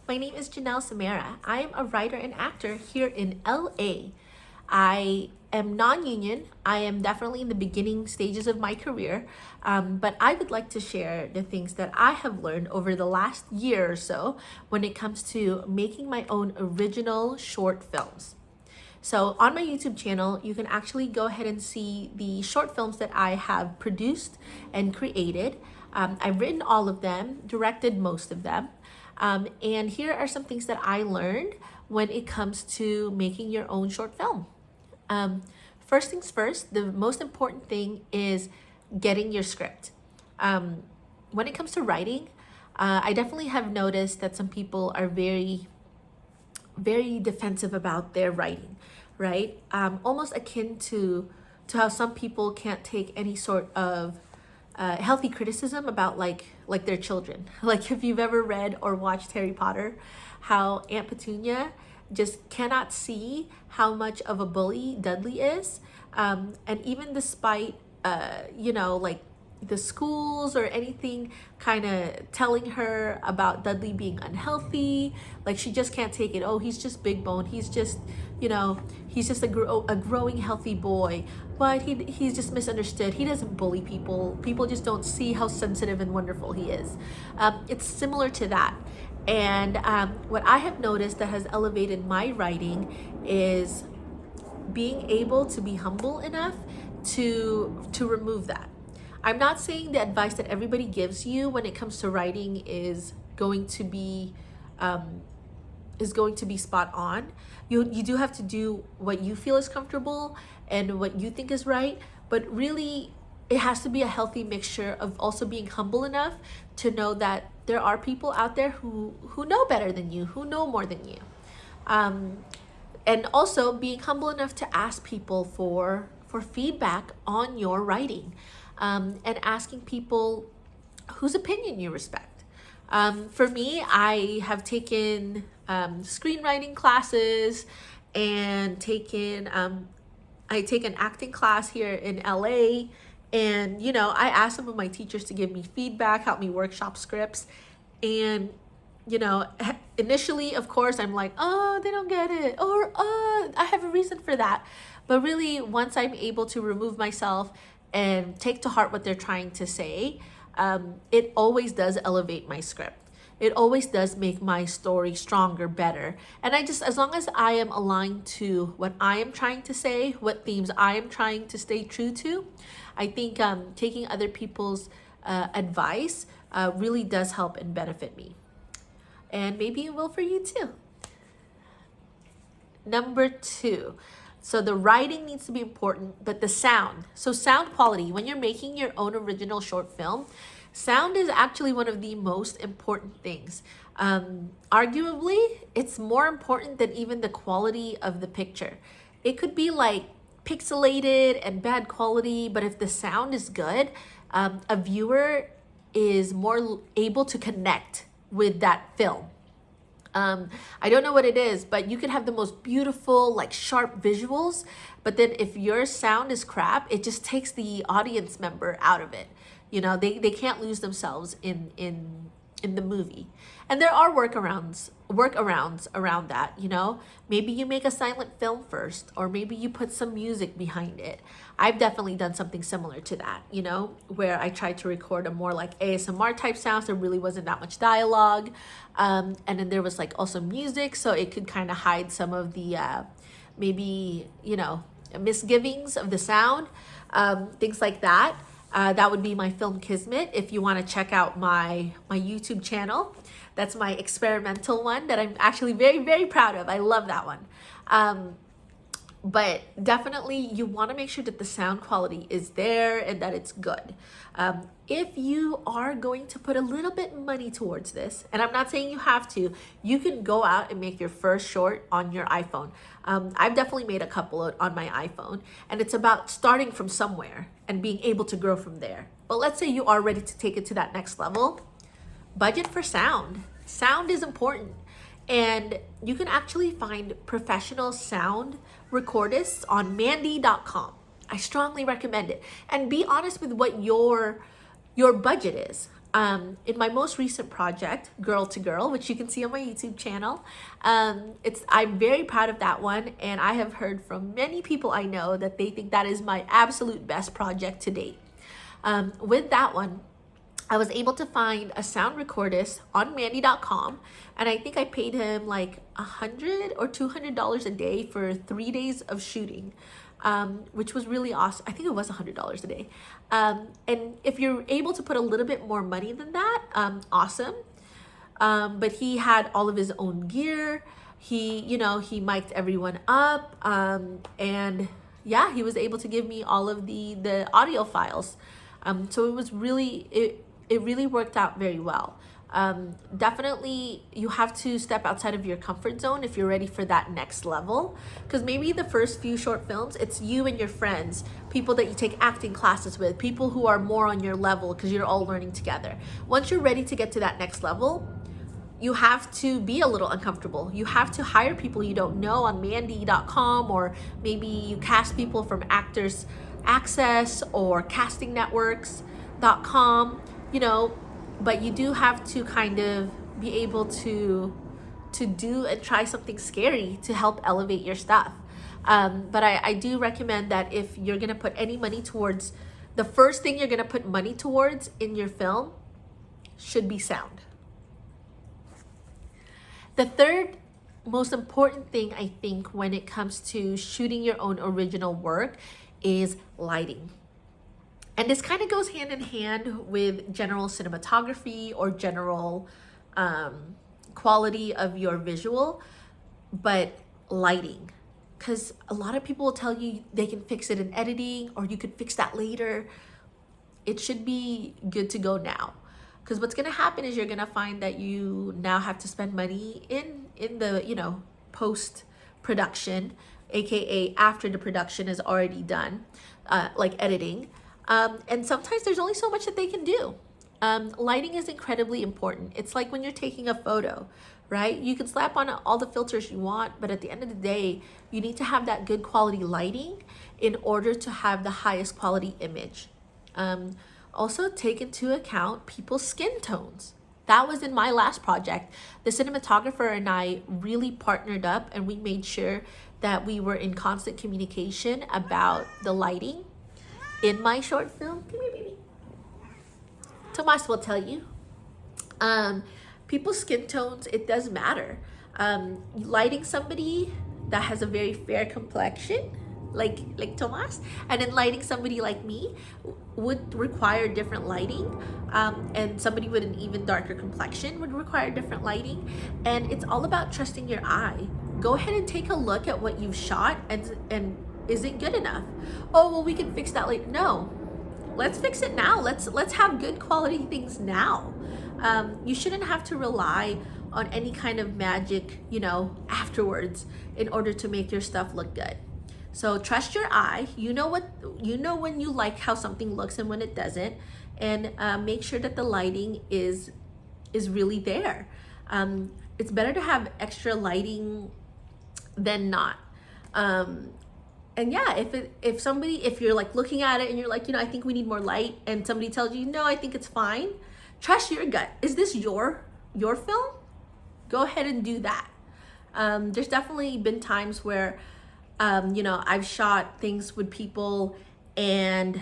My name is Janelle Samara. I am a writer and actor here in LA. I am non-union. I am definitely in the beginning stages of my career, but I would like to share the things that I have learned over the last year or so when it comes to making my own original short films. So on my YouTube channel, you can actually go ahead and see the short films that I have produced and created. I've written all of them, directed most of them. And here are some things that I learned when it comes to making your own short film. First things first, the most important thing is getting your script. When it comes to writing, I definitely have noticed that some people are very defensive about their writing, right? Almost akin to how some people can't take any sort of healthy criticism about like their children. Like if you've ever read or watched Harry Potter, how Aunt Petunia just cannot see how much of a bully Dudley is, and even despite like the schools or anything kind of telling her about Dudley being unhealthy, like she just can't take it. Oh, he's just big bone, he's just he's just a growing healthy boy, but he's just misunderstood. He doesn't bully people just don't see how sensitive and wonderful he is. It's similar to that. And what I have noticed that has elevated my writing is being able to be humble enough to remove that. I'm not saying the advice that everybody gives you when it comes to writing is going to be spot on. You do have to do what you feel is comfortable and what you think is right, but really it has to be a healthy mixture of also being humble enough to know that there are people out there who know better than you, who know more than you. And also being humble enough to ask people for feedback on your writing, and asking people whose opinion you respect. For me, I have taken screenwriting classes and I take an acting class here in LA. And, I asked some of my teachers to give me feedback, help me workshop scripts. And, initially, of course, I'm like, oh, they don't get it. Or, oh, I have a reason for that. But really, once I'm able to remove myself and take to heart what they're trying to say, it always does elevate my script. It always does make my story stronger, better. And as long as I am aligned to what I am trying to say, what themes I am trying to stay true to, I think taking other people's advice really does help and benefit me. And maybe it will for you too. Number 2. So the writing needs to be important, but the sound. So sound quality, when you're making your own original short film, sound is actually one of the most important things. Arguably, it's more important than even the quality of the picture. It could be like pixelated and bad quality, but if the sound is good, a viewer is more able to connect with that film. I don't know what it is, but you can have the most beautiful, like sharp visuals, but then if your sound is crap, it just takes the audience member out of it. They can't lose themselves in the movie. And there are workarounds around that. Maybe you make a silent film first, or maybe you put some music behind it. I've definitely done something similar to that, where I tried to record a more like ASMR type sounds. There really wasn't that much dialogue. And then there was like also music, so it could kind of hide some of the maybe, misgivings of the sound, things like that. That would be my film Kismet. If you want to check out my YouTube channel, that's my experimental one that I'm actually very, very proud of. I love that one. But definitely you want to make sure that the sound quality is there and that it's good. If you are going to put a little bit money towards this, and I'm not saying you have to, you can go out and make your first short on your iPhone. I've definitely made a couple on my iPhone, and it's about starting from somewhere and being able to grow from there. But let's say you are ready to take it to that next level. Budget for sound. Sound is important. And you can actually find professional sound recordists on Mandy.com. I strongly recommend it. And be honest with what your budget is. In my most recent project, Girl to Girl, which you can see on my YouTube channel, I'm very proud of that one, and I have heard from many people I know that they think that is my absolute best project to date. With that one, I was able to find a sound recordist on Mandy.com, and I think I paid him like $100 or $200 a day for 3 days of shooting, which was really awesome. I think it was $100 a day. And if you're able to put a little bit more money than that, awesome. But he had all of his own gear. He mic'd everyone up, and yeah, he was able to give me all of the audio files. So it was really, it really worked out very well. Definitely you have to step outside of your comfort zone if you're ready for that next level, because maybe the first few short films, it's you and your friends, people that you take acting classes with, people who are more on your level because you're all learning together. Once you're ready to get to that next level, you have to be a little uncomfortable. You have to hire people you don't know on Mandy.com, or maybe you cast people from Actors Access or castingnetworks.com, but you do have to kind of be able to do and try something scary to help elevate your stuff. But I do recommend that if you're gonna put any money towards, the first thing you're gonna put money towards in your film should be sound. The third most important thing, I think, when it comes to shooting your own original work is lighting. And this kind of goes hand in hand with general cinematography or general quality of your visual, but lighting. Because a lot of people will tell you they can fix it in editing, or you could fix that later. It should be good to go now. Because what's going to happen is you're going to find that you now have to spend money in the, post-production, aka after the production is already done, like editing. And sometimes there's only so much that they can do. Lighting is incredibly important. It's like when you're taking a photo, right? You can slap on all the filters you want, but at the end of the day, you need to have that good quality lighting in order to have the highest quality image. Also take into account people's skin tones. That was in my last project. The cinematographer and I really partnered up, and we made sure that we were in constant communication about the lighting in my short film. Come here, baby. Tomas will tell you. People's skin tones, it does matter. Lighting somebody that has a very fair complexion, like Tomas, and then lighting somebody like me would require different lighting, and somebody with an even darker complexion would require different lighting. And it's all about trusting your eye. Go ahead and take a look at what you've shot, and is it good enough? Oh, well, we can fix that later. No, let's fix it now. Let's have good quality things now. You shouldn't have to rely on any kind of magic, afterwards in order to make your stuff look good. So trust your eye. You know when you like how something looks and when it doesn't, and make sure that the lighting is really there. It's better to have extra lighting than not. And yeah, if you're like looking at it and you're like, I think we need more light, and somebody tells you, no, I think it's fine, trust your gut. Is this your film? Go ahead and do that. There's definitely been times where I've shot things with people, and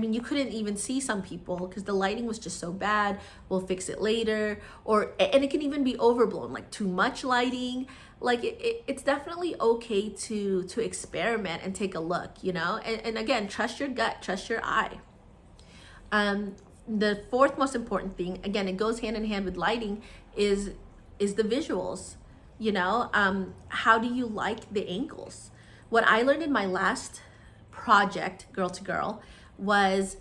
you couldn't even see some people because the lighting was just so bad. We'll fix it later. And it can even be overblown, like too much lighting. Like it's definitely okay to experiment and take a look, and again, trust your gut, trust your eye. The fourth most important thing, again, it goes hand in hand with lighting, is the visuals. How do you like the angles? What I learned in my last project, Girl to Girl, was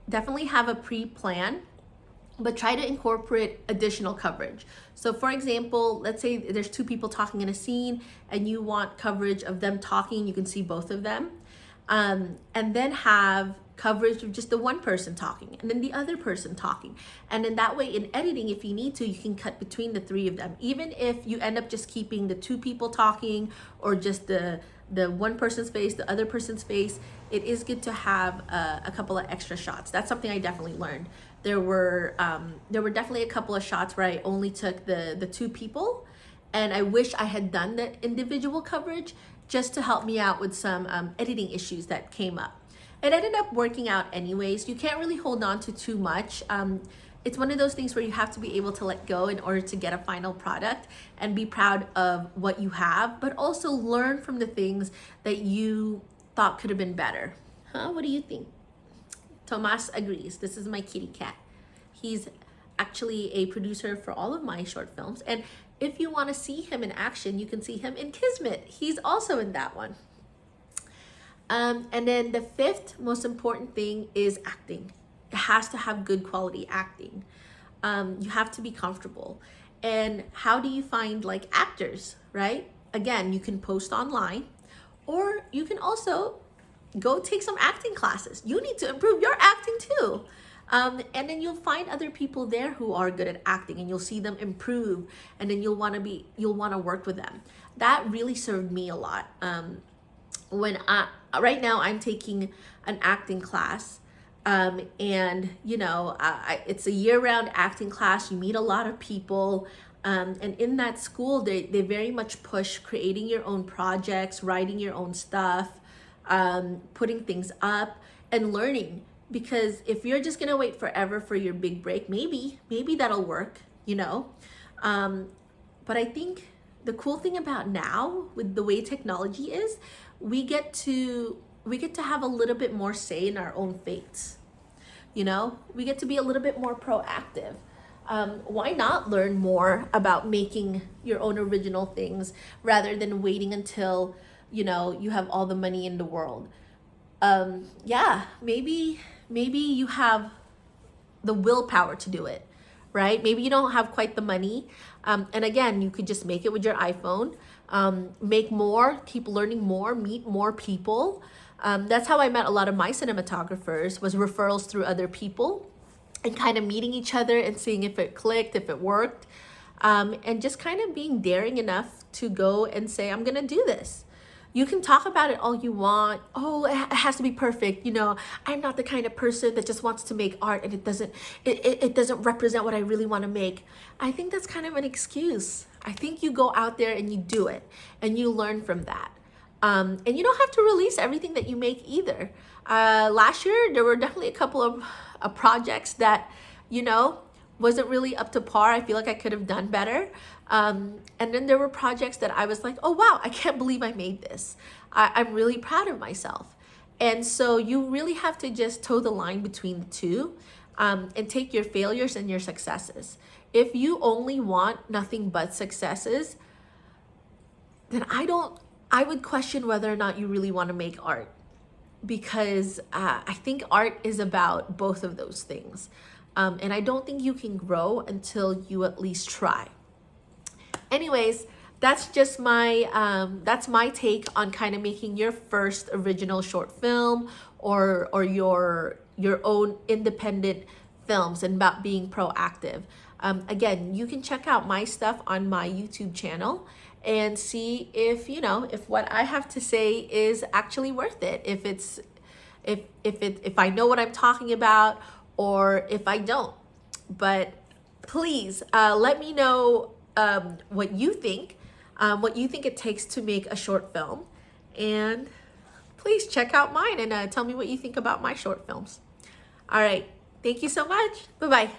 definitely have a pre-plan, but try to incorporate additional coverage. So for example, let's say there's two people talking in a scene and you want coverage of them talking, you can see both of them. And then have coverage of just the one person talking and then the other person talking. And in that way, in editing, if you need to, you can cut between the three of them. Even if you end up just keeping the two people talking, or just the one person's face, the other person's face, it is good to have a couple of extra shots. That's something I definitely learned. There were definitely a couple of shots where I only took the two people, and I wish I had done the individual coverage just to help me out with some editing issues that came up. It ended up working out anyways. You can't really hold on to too much. It's one of those things where you have to be able to let go in order to get a final product and be proud of what you have, but also learn from the things that you thought could have been better. Huh? What do you think? Tomas agrees. This is my kitty cat. He's actually a producer for all of my short films. And if you want to see him in action, you can see him in Kismet. He's also in that one. And then the fifth most important thing is acting. It has to have good quality acting. You have to be comfortable. And how do you find like actors, right? Again, you can post online, or you can also go take some acting classes. You need to improve your acting too. And then you'll find other people there who are good at acting, and you'll see them improve, and then you'll want to work with them. That really served me a lot. Right now I'm taking an acting class, and it's a year-round acting class. You meet a lot of people, and in that school they very much push creating your own projects, writing your own stuff, putting things up and learning. Because if you're just gonna wait forever for your big break, maybe that'll work, but I think the cool thing about now with the way technology is, we get to have a little bit more say in our own fates. We get to be a little bit more proactive. Why not learn more about making your own original things rather than waiting until you have all the money in the world? Maybe you have the willpower to do it, right? Maybe you don't have quite the money. And again, you could just make it with your iPhone, make more, keep learning more, meet more people. That's how I met a lot of my cinematographers, was referrals through other people, and kind of meeting each other and seeing if it clicked, if it worked, and just kind of being daring enough to go and say, I'm gonna do this. You can talk about it all you want. Oh, it has to be perfect. I'm not the kind of person that just wants to make art and it doesn't represent what I really want to make. I think that's kind of an excuse. I think you go out there and you do it and you learn from that. And you don't have to release everything that you make either. Last year, there were definitely a couple of projects that, wasn't really up to par. I feel like I could have done better. And then there were projects that I was like, oh, wow, I can't believe I made this. I'm really proud of myself. And so you really have to just toe the line between the two, and take your failures and your successes. If you only want nothing but successes, then I would question whether or not you really want to make art, because I think art is about both of those things. And I don't think you can grow until you at least try. Anyways, that's just my take on kind of making your first original short film or your own independent films, and about being proactive. Again, you can check out my stuff on my YouTube channel and see if what I have to say is actually worth it. If I know what I'm talking about, or if I don't. But please let me know what you think it takes to make a short film, and please check out mine and tell me what you think about my short films. All right, thank you so much. Bye-bye.